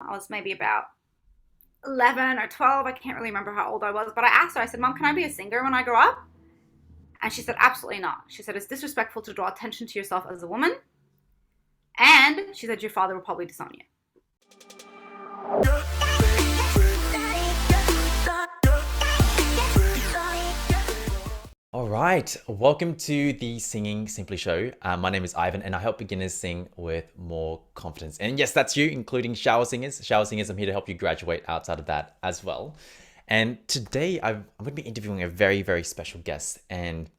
I was maybe about 11 or 12. I can't really remember how old I was, but I asked her, I said, Mom, can I be a singer when I grow up? And she said, absolutely not. She said, it's disrespectful to draw attention to yourself as a woman. And she said, your father will probably disown you. All right, welcome to the Singing Simply show. My name is Ivan and I help beginners sing with more confidence. And yes, that's you, including shower singers. Shower singers, I'm here to help you graduate outside of that as well. And today I'm going to be interviewing a very, very special guest. And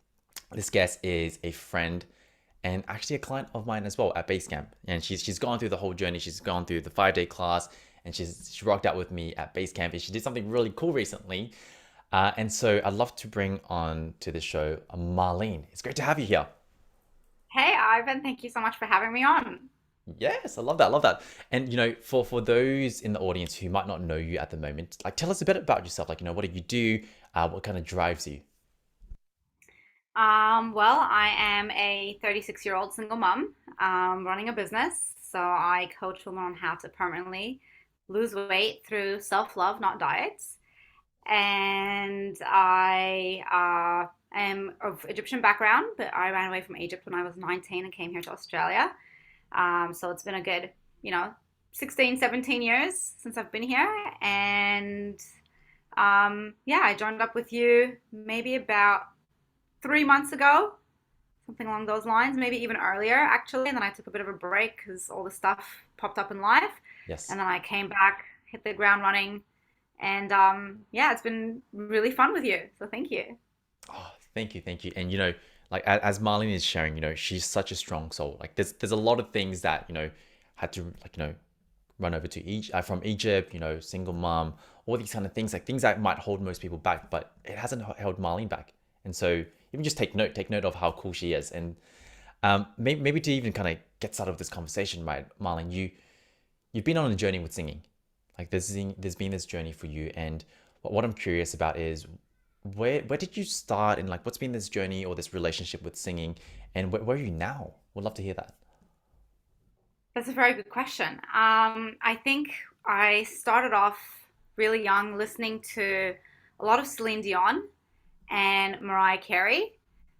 this guest is a friend and actually a client of mine as well at Basecamp. And she's gone through the whole journey. She's gone through the 5-day class and she rocked out with me at Basecamp. And she did something really cool recently. And so I'd love to bring on to the show Marlene. It's great to have you here. Hey, Ivan, thank you so much for having me on. Yes, I love that. I love that. And for those in the audience who might not know you at the moment, like tell us a bit about yourself. Like, what do you do? What kind of drives you? Well, I am a 36-year-old single mom running a business. So I coach women on how to permanently lose weight through self-love, not diets. And I am of Egyptian background, but I ran away from Egypt when I was 19 and came here to Australia. So it's been a good, you know, 16, 17 years since I've been here. And yeah, I joined up with you maybe about 3 months ago, something along those lines, maybe even earlier, actually. And then I took a bit of a break because all the stuff popped up in life. Yes. And then I came back, hit the ground running. And yeah, it's been really fun with you. So thank you. Oh, thank you, thank you. And like as Marlene is sharing, she's such a strong soul. Like there's a lot of things that had to run over to from Egypt, single mom, all these kind of things, like things that might hold most people back, but it hasn't held Marlene back. And so even just take note of how cool she is. And maybe to even kind of get started with this conversation, right, Marlene, you've been on a journey with singing. Like there's been this journey for you. And what I'm curious about is where did you start and like what's been this journey or this relationship with singing and where are you now? Would love to hear that. That's a very good question. I think I started off really young listening to a lot of Celine Dion and Mariah Carey.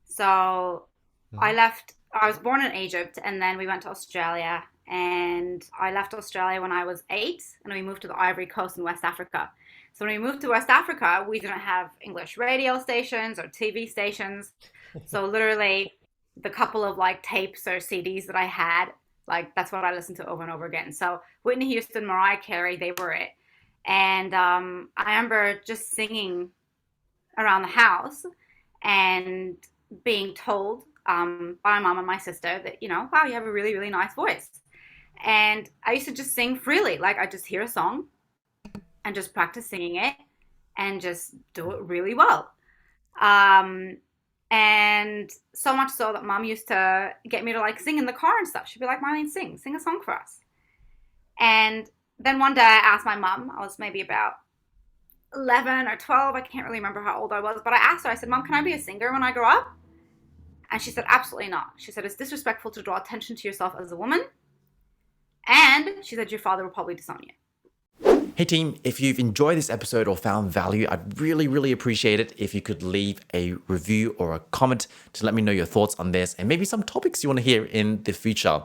So Mhm. I was born in Egypt and then we went to Australia. And I left Australia when I was 8 and we moved to the Ivory Coast in West Africa. So when we moved to West Africa, we didn't have English radio stations or TV stations. So literally the couple of like tapes or CDs that I had, like that's what I listened to over and over again. So Whitney Houston, Mariah Carey, they were it. And I remember just singing around the house and being told by my mom and my sister that, wow, you have a really, really nice voice. And I used to just sing freely. Like I just hear a song and just practice singing it and just do it really well. Um, and so much so that mom used to get me to like sing in the car and stuff. She'd be like, Marlene, sing a song for us. And then one day I asked my mom, I was maybe about 11 or 12. I can't really remember how old I was, but I asked her, I said, Mom, can I be a singer when I grow up? And she said, absolutely not. She said, it's disrespectful to draw attention to yourself as a woman. And she said, your father will probably disown you. Hey team, if you've enjoyed this episode or found value, I'd really, really appreciate it if you could leave a review or a comment to let me know your thoughts on this and maybe some topics you want to hear in the future.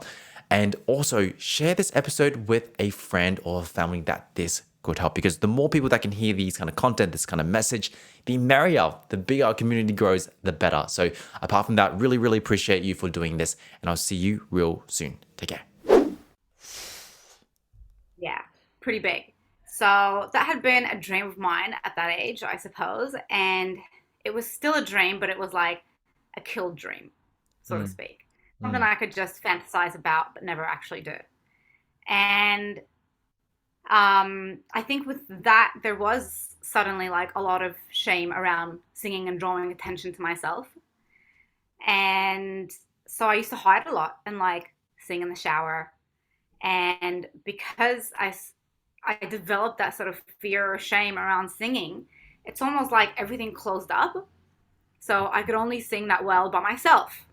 And also share this episode with a friend or family that this could help because the more people that can hear these kind of content, this kind of message, the merrier, the bigger our community grows, the better. So apart from that, really, really appreciate you for doing this and I'll see you real soon. Take care. Yeah, pretty big. So that had been a dream of mine at that age, I suppose. And it was still a dream, but it was like a killed dream, so to Mm, speak. Something mm, I could just fantasize about, but never actually do. And I think with that, there was suddenly like a lot of shame around singing and drawing attention to myself. And so I used to hide a lot and like sing in the shower. And because I developed that sort of fear or shame around singing, it's almost like everything closed up. So I could only sing that well by myself.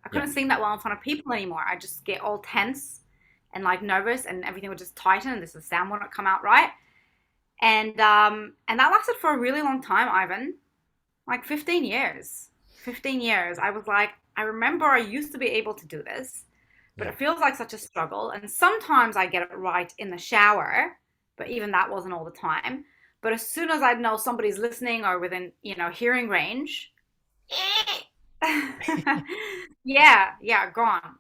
I yeah. couldn't sing that well in front of people anymore. I just get all tense and like nervous, and everything would just tighten, and the sound wouldn't come out right. And that lasted for a really long time, Ivan, like 15 years. 15 years. I was like, I remember I used to be able to do this, but Yeah. it feels like such a struggle. And sometimes I get it right in the shower, but even that wasn't all the time. But as soon as I know somebody's listening or within, hearing range, yeah, gone.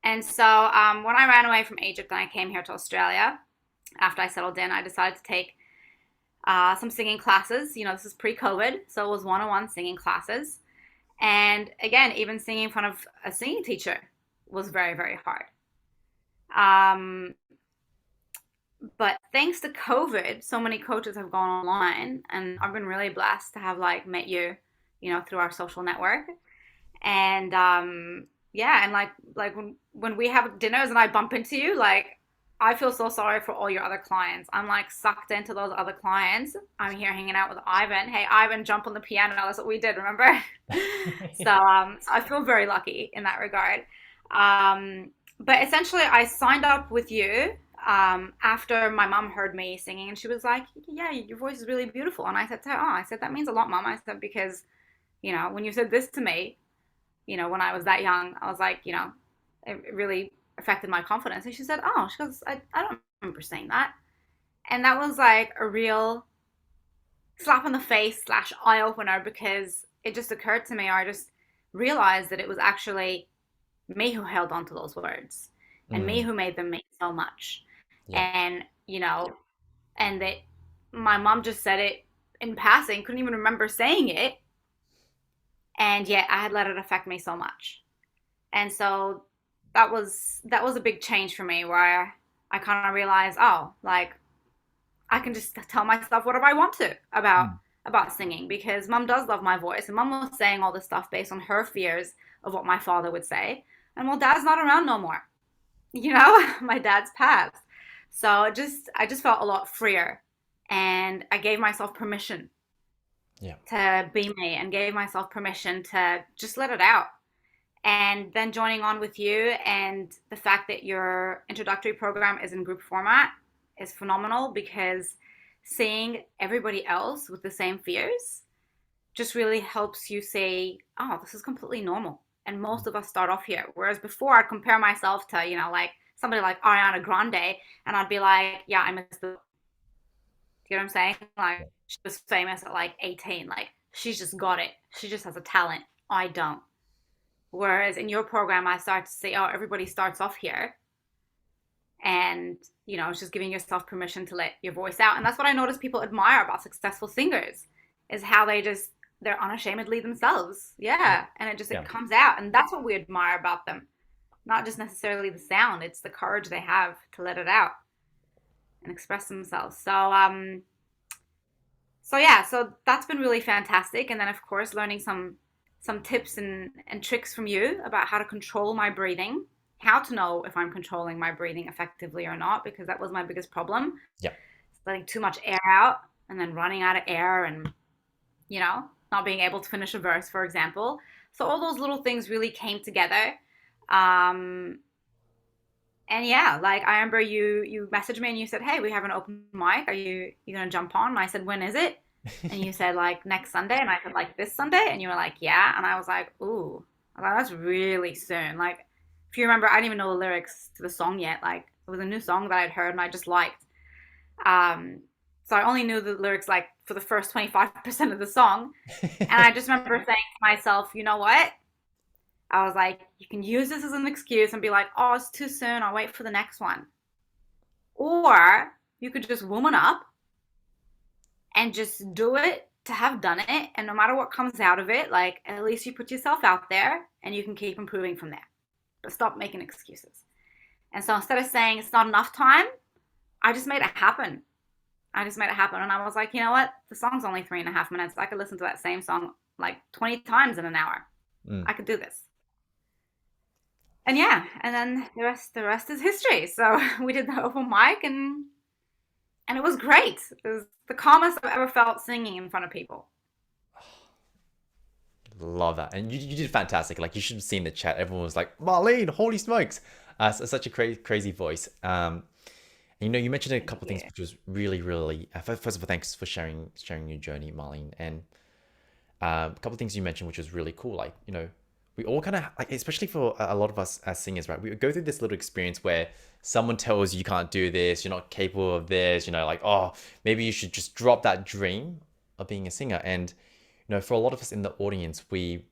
And so when I ran away from Egypt and I came here to Australia, after I settled in, I decided to take some singing classes. This is pre-COVID, so it was one-on-one singing classes. And again, even singing in front of a singing teacher was very, very hard. Um, but thanks to COVID, so many coaches have gone online, and I've been really blessed to have like met you, through our social network. And yeah, and like when we have dinners and I bump into you, like I feel so sorry for all your other clients. I'm like sucked into those other clients. I'm here hanging out with Ivan. Hey, Ivan, jump on the piano. That's what we did, remember? So I feel very lucky in that regard. But essentially, I signed up with you after my mom heard me singing, and she was like, "Yeah, your voice is really beautiful." And I said to her, "Oh, I said that means a lot, Mom." I said because when you said this to me, when I was that young, I was like, it really affected my confidence. And she said, "Oh," she goes, I don't remember saying that." And that was like a real slap in the face slash eye opener, because it just occurred to me, or I just realized that it was actually me who held on to those words and me Mm, who made them mean so much. yeah. And, and that my mom just said it in passing, couldn't even remember saying it. And yet I had let it affect me so much. And so that was a big change for me, where I kind of realized, oh, like I can just tell myself whatever I want to Mm, about singing, because mom does love my voice, and mom was saying all this stuff based on her fears of what my father would say. And well, dad's not around no more. My dad's passed. So I just felt a lot freer, and I gave myself permission yeah. to be me, and gave myself permission to just let it out. And then joining on with you, and the fact that your introductory program is in group format is phenomenal, because seeing everybody else with the same fears just really helps you say, oh, this is completely normal. And most of us start off here. Whereas before, I'd compare myself to, like somebody like Ariana Grande, and I'd be like, yeah, I missed the. You know what I'm saying? Like, Yeah. she was famous at like 18. Like, she's just got it. She just has a talent. I don't. Whereas in your program, I start to say, oh, everybody starts off here. And, it's just giving yourself permission to let your voice out. And that's what I notice people admire about successful singers, is how they're unashamedly themselves. Yeah. Yeah. And it Yeah. comes out. And that's what we admire about them. Not just necessarily the sound, it's the courage they have to let it out and express themselves. So yeah, so that's been really fantastic. And then of course learning some tips and tricks from you about how to control my breathing, how to know if I'm controlling my breathing effectively or not, because that was my biggest problem. Yeah. Letting too much air out and then running out of air, and not being able to finish a verse, for example. So all those little things really came together. Um, and yeah, like I remember you messaged me and you said, "Hey, we have an open mic. Are you gonna jump on?" And I said, "When is it?" And you said like next Sunday, and I said like this Sunday, and you were like, "Yeah." And I was like, "Ooh," I was like, "That's really soon." Like, if you remember, I didn't even know the lyrics to the song yet. Like, it was a new song that I'd heard and I just liked. Um, so I only knew the lyrics like for the first 25% of the song, and I just remember saying to myself, "You know what?" I was like, "You can use this as an excuse and be like, oh, it's too soon. I'll wait for the next one." Or you could just woman up and just do it to have done it. And no matter what comes out of it, like at least you put yourself out there and you can keep improving from there. But stop making excuses. And so instead of saying it's not enough time, I just made it happen. I just made it happen. And I was like, you know what? The song's only 3.5 minutes. I could listen to that same song like 20 times in an hour. Mm. I could do this. And yeah, and then the rest is history. So we did the open mic, and it was great. It was the calmest I've ever felt singing in front of people. Love that. And you did fantastic. Like, you should have seen the chat. Everyone was like, Marlene, holy smokes. Such a crazy voice. And, you mentioned a Thank couple of things you. which was really, really. First of all, thanks for sharing your journey, Marlene. And a couple of things you mentioned, which was really cool. Like, we all kind of like, especially for a lot of us as singers, right? We go through this little experience where someone tells you can't do this, you're not capable of this, like, oh, maybe you should just drop that dream of being a singer. And, for a lot of us in the audience, we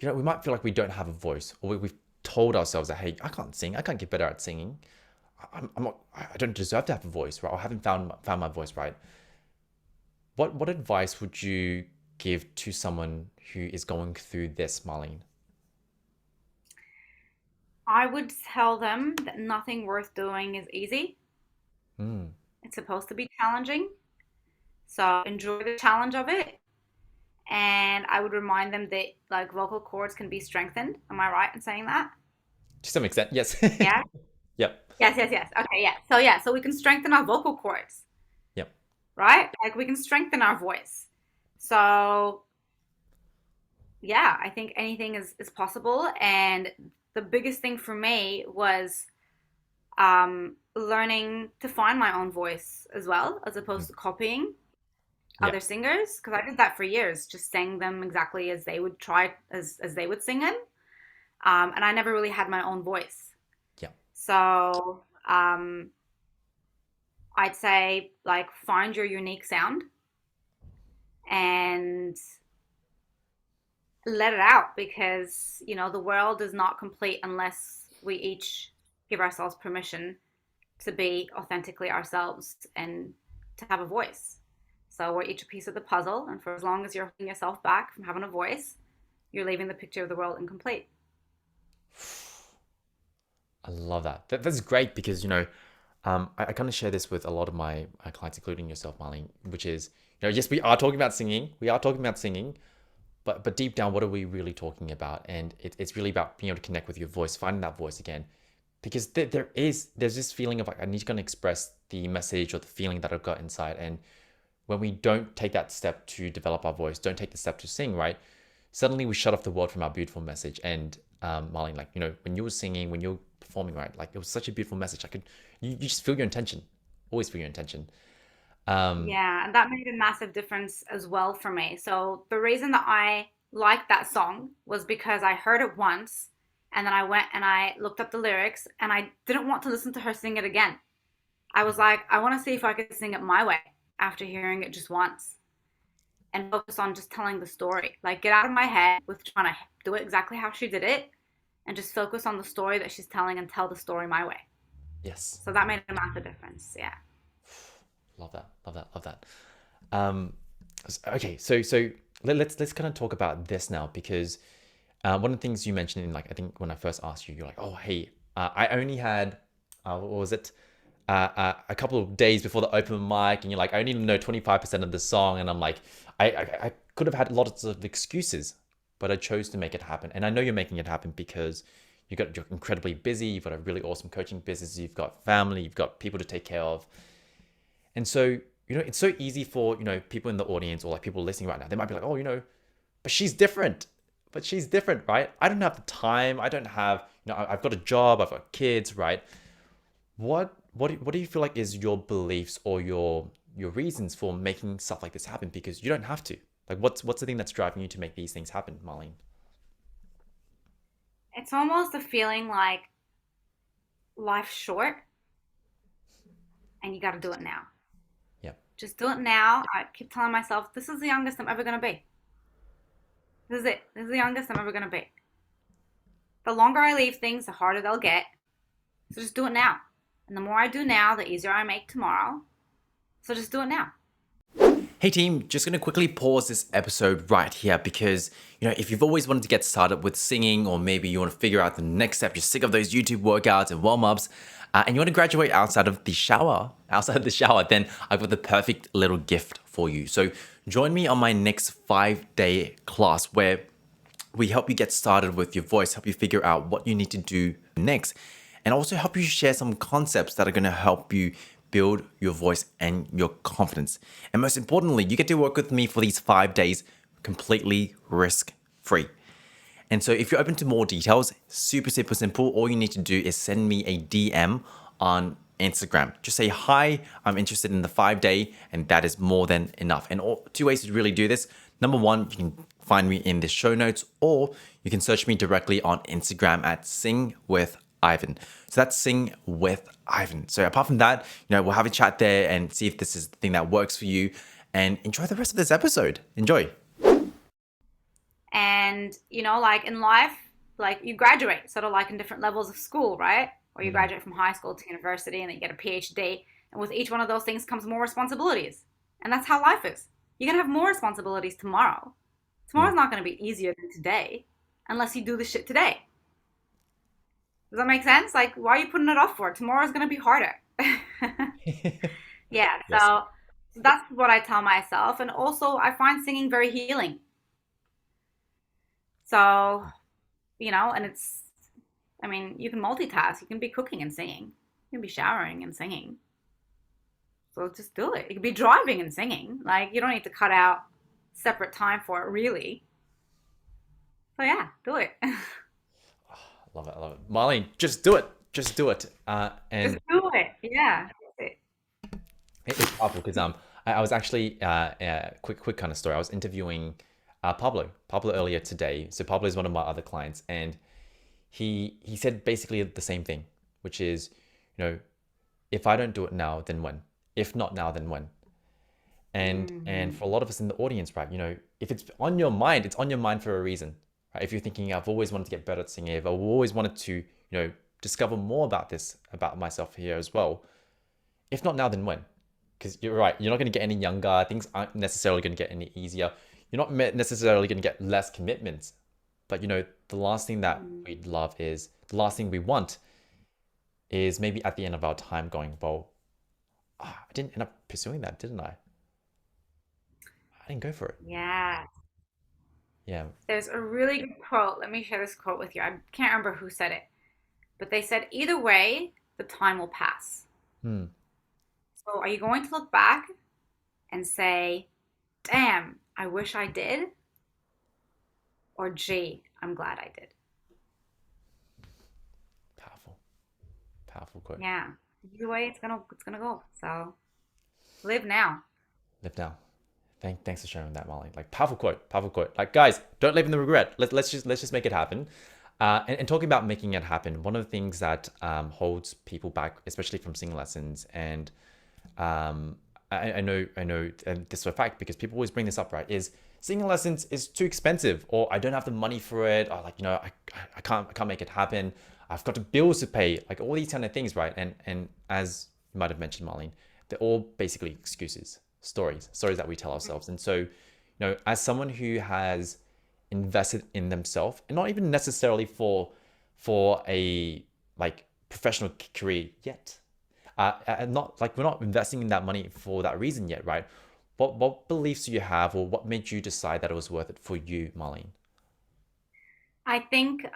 might feel like we don't have a voice, or we've told ourselves that, hey, I can't sing, I can't get better at singing. I'm not, I don't deserve to have a voice, right? Or I haven't found my voice, right? What advice would you give to someone who is going through this, Marlene? I would tell them that nothing worth doing is easy. Mm, It's supposed to be challenging. So enjoy the challenge of it. And I would remind them that like vocal cords can be strengthened. Am I right in saying that? to some extent, yes. Yeah. Yep. Yes, yes, yes. Okay, yeah. So yeah, so we can strengthen our vocal cords, Yep. right? Like we can strengthen our voice. So yeah, I think anything is possible. And the biggest thing for me was learning to find my own voice as well, as Mm, opposed to copying other yep. singers. Because I did that for years, just sang them exactly as they would try as they would sing them, and I never really had my own voice. Yep. So I'd say like find your unique sound and let it out because the world is not complete unless we each give ourselves permission to be authentically ourselves and to have a voice. So we're each a piece of the puzzle, and for as long as you're holding yourself back from having a voice, you're leaving the picture of the world incomplete. I love that. That's great because, I kind of share this with a lot of my clients, including yourself, Marlene, which is, yes, we are talking about singing. We are talking about singing, but deep down, what are we really talking about? And it's really about being able to connect with your voice, finding that voice again, because there's this feeling of like I need to kind of express the message or the feeling that I've got inside, and when we don't take that step to develop our voice, don't take the step to sing, right? Suddenly we shut off the world from our beautiful message. And Marlene, like, when you were singing, when you were performing, right, like it was such a beautiful message. You just feel your intention, always feel your intention. Um, Yeah, and that made a massive difference as well for me. So the reason that I liked that song was because I heard it once and then I went and I looked up the lyrics and I didn't want to listen to her sing it again. I was like, I want to see if I could sing it my way after hearing it just once and focus on just telling the story. Like, get out of my head with trying to do it exactly how she did it and just focus on the story that she's telling and tell the story my way. yes, So that made a massive difference. Yeah. love that, love that, love that. Um, okay, so let's kind of talk about this now because one of the things you mentioned in, like, I think when I first asked you, you're like, oh hey, I only had what was it? A couple of days before the open mic, and you're like, I only know 25% of the song, and I'm like, I could have had lots of excuses, but I chose to make it happen, and I know you're making it happen because you're incredibly busy, you've got a really awesome coaching business, you've got family, you've got people to take care of, and so it's so easy for people in the audience or like people listening right now. They might be like, oh, but she's different. But she's different, right? I don't have the time. I don't have, I've got a job. I've got kids, right? What do you feel like is your beliefs or your reasons for making stuff like this happen? Because you don't have to. Like, what's the thing that's driving you to make these things happen, Marlene? It's almost a feeling like life's short and you got to do it now. Yep. Just do it now. I keep telling myself, this is the youngest I'm ever going to be. This is it. This is the youngest I'm ever going to be. The longer I leave things, the harder they'll get. So just do it now. And the more I do now, the easier I make tomorrow. So just do it now. Hey team, just gonna quickly pause this episode right here because, if you've always wanted to get started with singing, or maybe you want to figure out the next step, you're sick of those YouTube workouts and warm-ups, and you want to graduate outside of the shower, then I've got the perfect little gift for you. So join me on my next 5-day class where we help you get started with your voice, help you figure out what you need to do next, and also help you share some concepts that are going to help you build your voice and your confidence. And most importantly, you get to work with me for these 5 days completely risk free. And so if you're open to more details, super, super simple. All you need to do is send me a DM on Instagram. Just say, hi, I'm interested in the 5 day, and that is more than enough. And two ways to really do this. Number one, you can find me in the show notes, or you can search me directly on Instagram at Sing with Ivan. So that's Sing with Ivan. So apart from that, we'll have a chat there and see if this is the thing that works for you. And enjoy the rest of this episode. Enjoy. And, like in life, like you graduate, sort of like in different levels of school, right? Or you Mm, graduate from high school to university and then you get a PhD. And with each one of those things comes more responsibilities. And that's how life is. You're going to have more responsibilities tomorrow. mm. Tomorrow's not going to be easier than today unless you do the shit today. Does that make sense? Like, why are you putting it off for? Tomorrow's going to be harder. Yeah, Yes. so that's what I tell myself. And also, I find singing very healing. So, and I mean, you can multitask. You can be cooking and singing. You can be showering and singing. So just do it. You can be driving and singing. Like, you don't need to cut out separate time for it, really. So, yeah, do it. Love it. I love it. Marlene, just do it. Just do it. Just And do it. Yeah. it's powerful because I was actually quick kind of story. I was interviewing Pablo earlier today. So Pablo is one of my other clients, and he said basically the same thing, which is, you know, if I don't do it now, then when? If not now, then when? And Hmm. for a lot of us in the audience, right, if it's on your mind, it's on your mind for a reason, right? If you're thinking, I've always wanted to get better at singing, I've always wanted to, discover more about this, about myself here as well. If not now, then when? Because you're right, you're not going to get any younger. Things aren't necessarily going to get any easier. You're not necessarily going to get less commitments. But the last thing that we'd love is the last thing we want is maybe at the end of our time going, well, I didn't end up pursuing that, didn't I? I didn't go for it. Yeah. Yeah. There's a really good quote. Let me share this quote with you. I can't remember who said it, but they said, either way, the time will pass. Hmm. So are you going to look back and say, damn, I wish I did? Or gee, I'm glad I did? Powerful. Powerful quote. Yeah. Either way, it's gonna go. So live now. Live now. Thanks for sharing that, Molly. Like powerful quote, powerful quote. Like guys, don't live in the regret. Let's just make it happen. And talking about making it happen, one of the things that holds people back, especially from singing lessons, and I know, and this for a fact because people always bring this up, right? Is singing lessons is too expensive, or I don't have the money for it, or like I can't make it happen. I've got bills to pay, like all these kind of things, right? And as you might have mentioned, Marlene, they're all basically excuses, stories that we tell ourselves. And so, as someone who has invested in themselves, and not even necessarily for a like professional career yet, and not like we're not investing in that money for that reason yet, right? What beliefs do you have, or what made you decide that it was worth it for you, Marlene? I think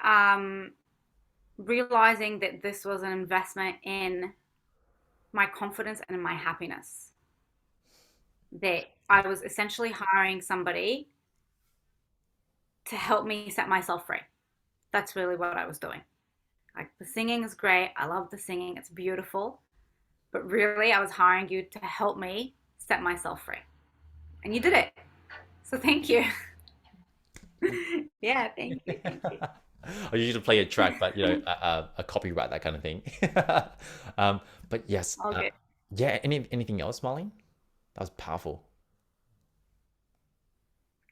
realizing that this was an investment in my confidence and in my happiness, that I was essentially hiring somebody to help me set myself free. That's really what I was doing. Like the singing is great. I love the singing. It's beautiful. But really, I was hiring you to help me set myself free. And you did it. So thank you. Yeah, thank you. Thank you. I usually play a track, but a copyright, that kind of thing. um, but yes, All good. yeah. Anything else, Marlene? That was powerful.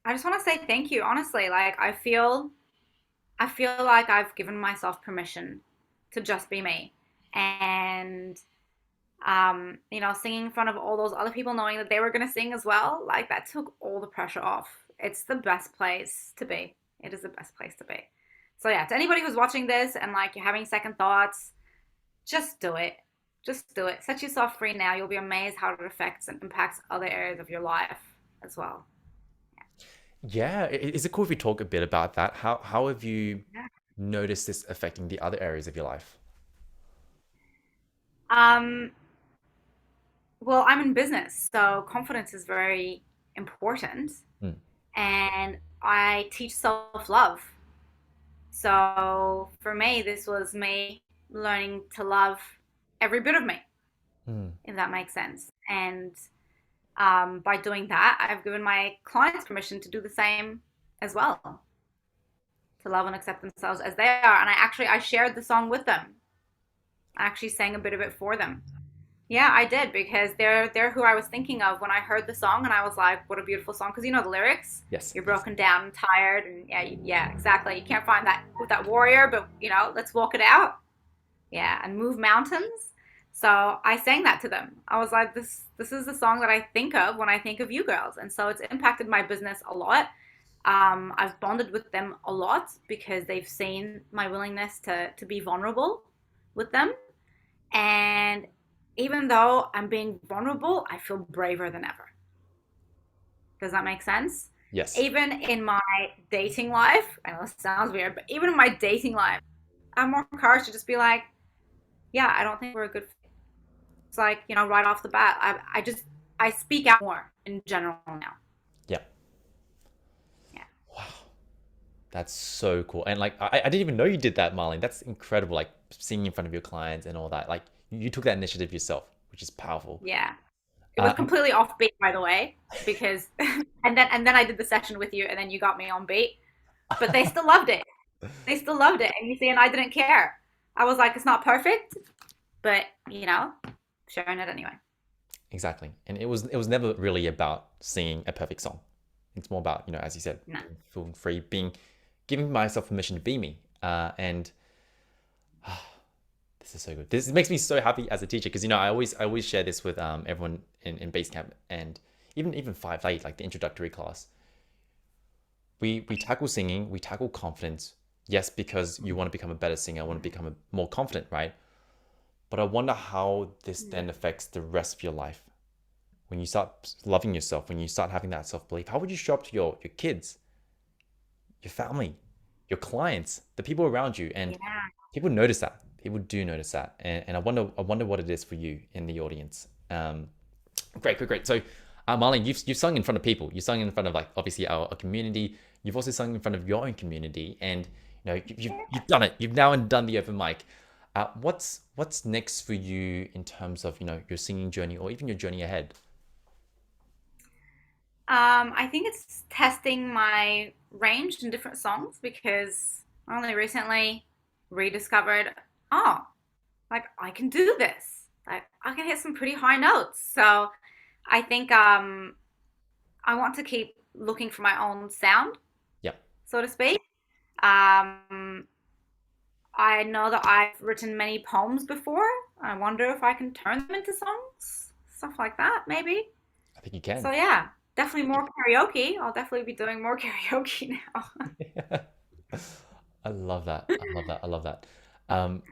I just want to say thank you. Honestly, like I feel like I've given myself permission to just be me. And singing in front of all those other people knowing that they were going to sing as well, like that took all the pressure off. It's the best place to be. It is the best place to be. So yeah, to anybody who's watching this and like you're having second thoughts, just do it. Just do it. Set yourself free now. You'll be amazed how it affects and impacts other areas of your life as well. Yeah, is it cool if we talk a bit about that? How have you Yeah. noticed this affecting the other areas of your life? Um, well, I'm in business, so confidence is very important. Mm, And I teach self love. So for me, this was me learning to love every bit of me, Mm. if that makes sense. And by doing that, I've given my clients permission to do the same as well, to love and accept themselves as they are. And I shared the song with them. I actually sang a bit of it for them. Yeah, I did because they're who I was thinking of when I heard the song, and I was like, "What a beautiful song!" Because you know the lyrics. Yes, You're yes. broken down and tired, and yeah, exactly. You can't find that warrior, but let's walk it out. Yeah, and move mountains. So I sang that to them. I was like, "This is the song that I think of when I think of you girls," and so it's impacted my business a lot. I've bonded with them a lot because they've seen my willingness to be vulnerable with them. And even though I'm being vulnerable, I feel braver than ever. Does that make sense? Yes. Even in my dating life, I know this sounds weird, but even in my dating life, I have more courage to just be like, yeah, I don't think we're a good fit. It's like, right off the bat, I speak out more in general now. Yeah. Yeah. Wow. That's so cool. And like I didn't even know you did that, Marlene. That's incredible. Like singing in front of your clients and all that. Like you took that initiative yourself, which is powerful. Yeah. It was Um, completely off beat, by the way, because and then I did the session with you and then you got me on beat. But they still loved it. They still loved it. And you see, and I didn't care. I was like, it's not perfect, but sharing it anyway. exactly. And it was never really about singing a perfect song. It's more about, as you said, No. feeling free, giving myself permission to be me. And this is so good. This makes me so happy as a teacher because I always share this with everyone in Basecamp and even 5-8, like the introductory class. We tackle singing, we tackle confidence. Yes, because you want to become a better singer, want to become more confident, right? But I wonder how this then affects the rest of your life. When you start loving yourself, when you start having that self belief, how would you show up to your kids, your family, your clients, the people around you? And Yeah. people notice that. People do notice that, and I wonder what it is for you in the audience. Great, great, great. So, Marlene, you've sung in front of people. You've sung in front of like obviously our community. You've also sung in front of your own community, and you've done it. You've now done the open mic. What's next for you in terms of your singing journey or even your journey ahead? I think it's testing my range in different songs because I only recently rediscovered, oh, like I can do this. Like I can hit some pretty high notes. So I think I want to keep looking for my own sound, Yeah, so to speak. Um, I know that I've written many poems before. I wonder if I can turn them into songs, stuff like that, maybe. I think you can. So yeah, definitely more karaoke. I'll definitely be doing more karaoke now. I love that. I love that. I love that. And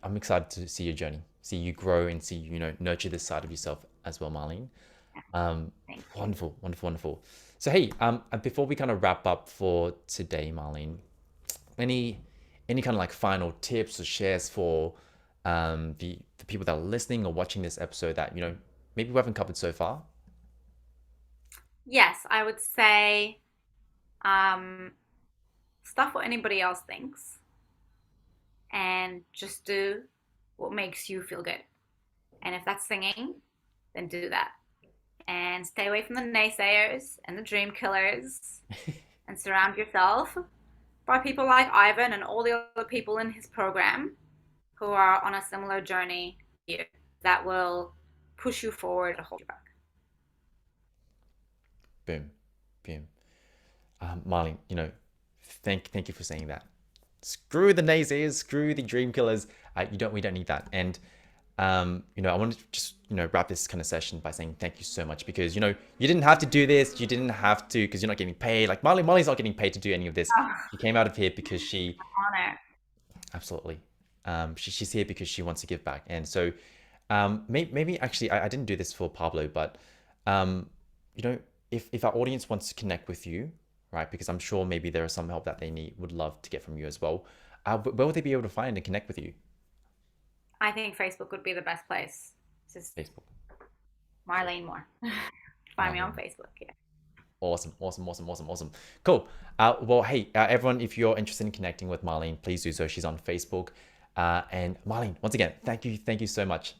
I'm excited to see your journey, see you grow, and see nurture this side of yourself as well, Marlene. Um, Thank you. Wonderful, wonderful, wonderful. So hey, before we kind of wrap up for today, Marlene, any any kind of like final tips or shares for the people that are listening or watching this episode that maybe we haven't covered so far? Yes, I would say um, stuff what anybody else thinks and just do what makes you feel good. And if that's singing, then do that. And stay away from the naysayers and the dream killers and surround yourself by people like Ivan and all the other people in his program who are on a similar journey to you that will push you forward and hold you back. Boom, boom. Marlene, thank you for saying that. Screw the naysayers, screw the dream killers. We don't need that. And I want to just wrap this kind of session by saying thank you so much because you didn't have to do this. You didn't have to because you're not getting paid. Like Molly's not getting paid to do any of this. Oh, She came out of here because she honor. absolutely she's here because she wants to give back. And so maybe actually I didn't do this for Pablo, but um, if our audience wants to connect with you, right? Because I'm sure maybe there is some help that they need would love to get from you as well. Where would they be able to find and connect with you? I think Facebook would be the best place. Just Facebook. Cool. Marlene Moore. Find me on Marlene. Facebook. Yeah. Awesome, awesome, awesome, awesome, awesome. Cool. Well, hey, everyone, if you're interested in connecting with Marlene, please do so. She's on Facebook. And Marlene, once again, thank you so much.